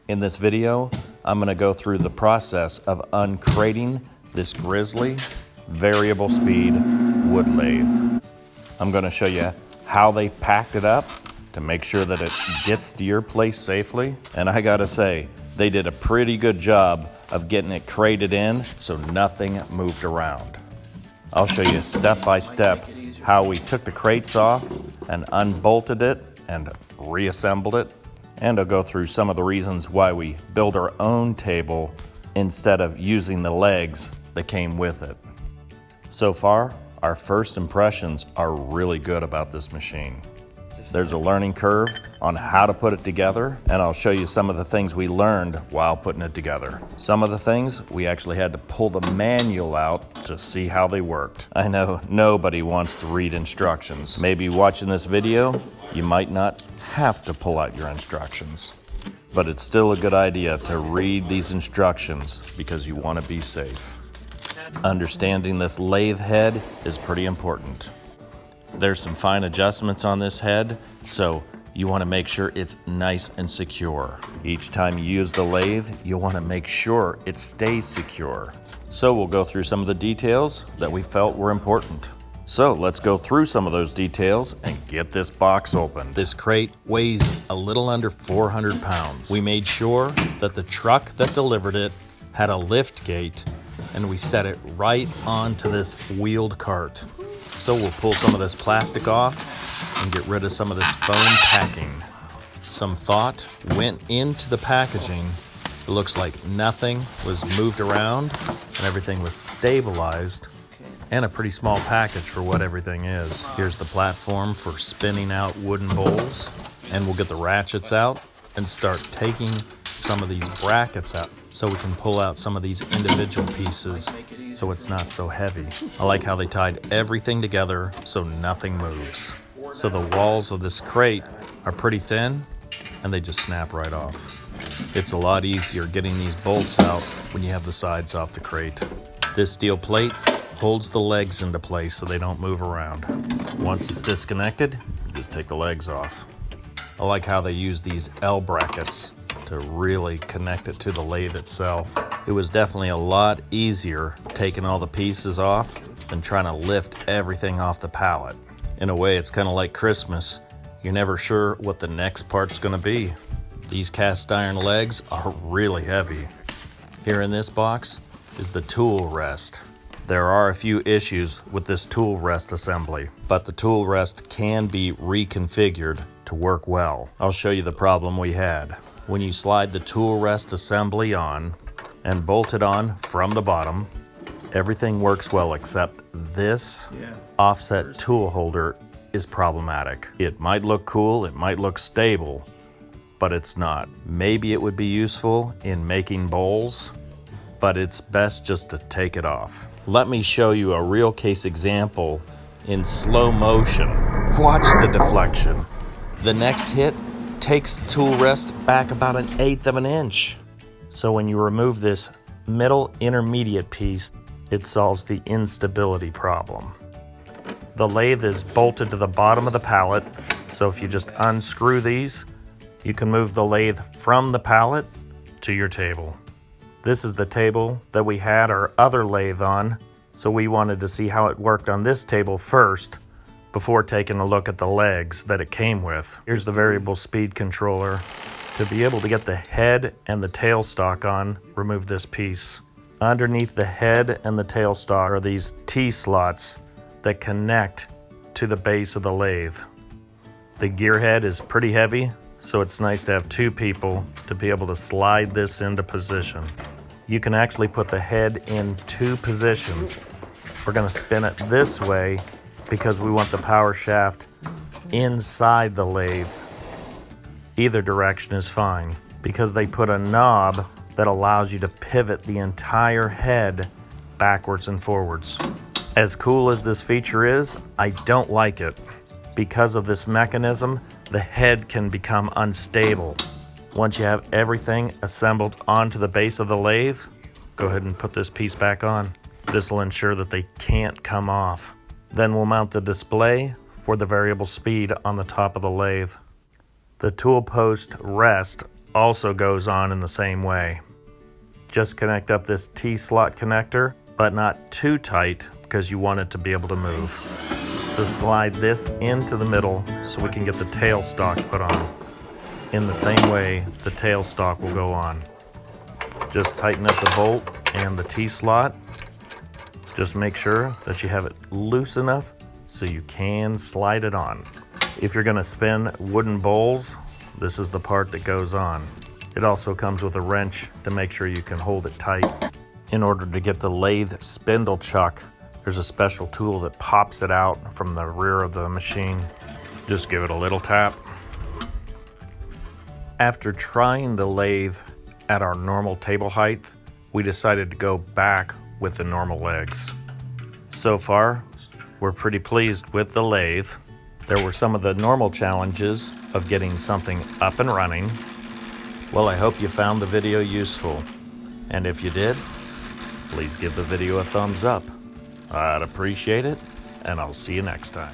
In this video, I'm going to go through the process of uncrating this Grizzly variable speed wood lathe. I'm going to show you how they packed it up to make sure that it gets to your place safely. And I gotta say, they did a pretty good job of getting it crated in so nothing moved around. I'll show you step by step how we took the crates off and unbolted it and reassembled it. And I'll go through some of the reasons why we build our own table instead of using the legs that came with it. So far, our first impressions are really good about this machine. There's a learning curve on how to put it together, and I'll show you some of the things we learned while putting it together. Some of the things we actually had to pull the manual out to see how they worked. I know nobody wants to read instructions. Maybe watching this video, you might not have to pull out your instructions, but it's still a good idea to read these instructions because you want to be safe. Understanding this lathe head is pretty important. There's some fine adjustments on this head, so you want to make sure it's nice and secure. Each time you use the lathe, you'll want to make sure it stays secure. So we'll go through some of the details that we felt were important. So let's go through some of those details and get this box open. This crate weighs a little under 400 pounds. We made sure that the truck that delivered it had a lift gate, and we set it right onto this wheeled cart. So we'll pull some of this plastic off and get rid of some of this foam packing. Some thought went into the packaging. It looks like nothing was moved around and everything was stabilized, and a pretty small package for what everything is. Here's the platform for spinning out wooden bowls, and we'll get the ratchets out and start taking some of these brackets out so we can pull out some of these individual pieces so it's not so heavy. I like how they tied everything together so nothing moves. So the walls of this crate are pretty thin and they just snap right off. It's a lot easier getting these bolts out when you have the sides off the crate. This steel plate holds the legs into place so they don't move around. Once it's disconnected, you just take the legs off. I like how they use these L brackets to really connect it to the lathe itself. It was definitely a lot easier taking all the pieces off than trying to lift everything off the pallet. In a way, it's kind of like Christmas. You're never sure what the next part's gonna be. These cast iron legs are really heavy. Here in this box is the tool rest. There are a few issues with this tool rest assembly, but the tool rest can be reconfigured to work well. I'll show you the problem we had. When you slide the tool rest assembly on and bolt it on from the bottom, everything works well except this offset tool holder is problematic. It might look cool, it might look stable, but it's not. Maybe it would be useful in making bowls, but it's best just to take it off. Let me show you a real case example in slow motion. Watch the deflection. The next hit takes tool rest back about 1/8 of an inch. So when you remove this middle intermediate piece, it solves the instability problem. The lathe is bolted to the bottom of the pallet, so if you just unscrew these, you can move the lathe from the pallet to your table. This is the table that we had our other lathe on, so we wanted to see how it worked on this table first before taking a look at the legs that it came with. Here's the variable speed controller. To be able to get the head and the tailstock on, remove this piece. Underneath the head and the tailstock are these T-slots that connect to the base of the lathe. The gear head is pretty heavy, so it's nice to have two people to be able to slide this into position. You can actually put the head in two positions. We're gonna spin it this way because we want the power shaft inside the lathe. Either direction is fine because they put a knob that allows you to pivot the entire head backwards and forwards. As cool as this feature is, I don't like it. Because of this mechanism, the head can become unstable. Once you have everything assembled onto the base of the lathe, go ahead and put this piece back on. This will ensure that they can't come off. Then we'll mount the display for the variable speed on the top of the lathe. The tool post rest also goes on in the same way. Just connect up this T-slot connector, but not too tight because you want it to be able to move. So slide this into the middle so we can get the tailstock put on. In the same way, the tailstock will go on. Just tighten up the bolt and the T-slot. Just make sure that you have it loose enough so you can slide it on. If you're gonna spin wooden bowls, this is the part that goes on. It also comes with a wrench to make sure you can hold it tight. In order to get the lathe spindle chuck, there's a special tool that pops it out from the rear of the machine. Just give it a little tap. After trying the lathe at our normal table height, we decided to go back with the normal legs. So far, we're pretty pleased with the lathe. There were some of the normal challenges of getting something up and running. Well, I hope you found the video useful. And if you did, please give the video a thumbs up. I'd appreciate it, and I'll see you next time.